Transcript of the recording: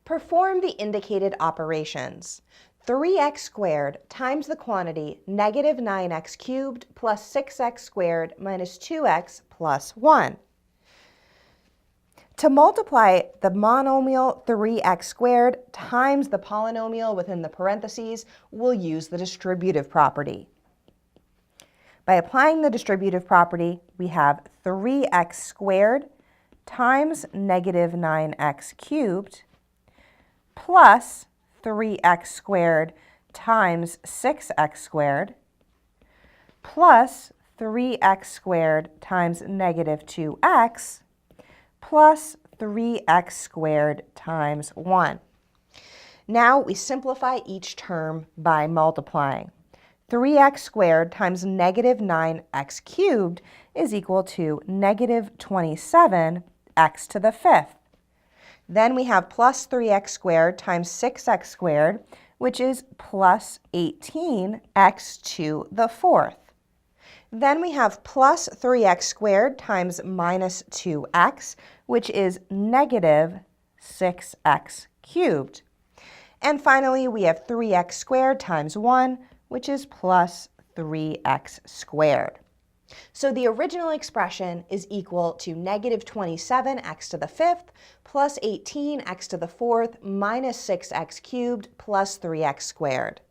Perform the indicated operations. 3x squared times the quantity negative 9x cubed plus 6x squared minus 2x plus 1. To multiply the monomial 3x squared times the polynomial within the parentheses, we'll use the distributive property. By applying the distributive property, we have 3x squared times negative 9x cubed plus 3x squared times 6x squared plus 3x squared times negative 2x plus 3x squared times 1. Now we simplify each term by multiplying. 3x squared times negative 9x cubed is equal to negative 27x to the fifth. Then we have plus 3x squared times 6x squared, which is plus 18x to the fourth. Then we have plus 3x squared times minus 2x, which is negative 6x cubed. And finally, we have 3x squared times 1, which is plus 3x squared. So the original expression is equal to negative 27x to the fifth plus 18x to the fourth minus 6x cubed plus 3x squared.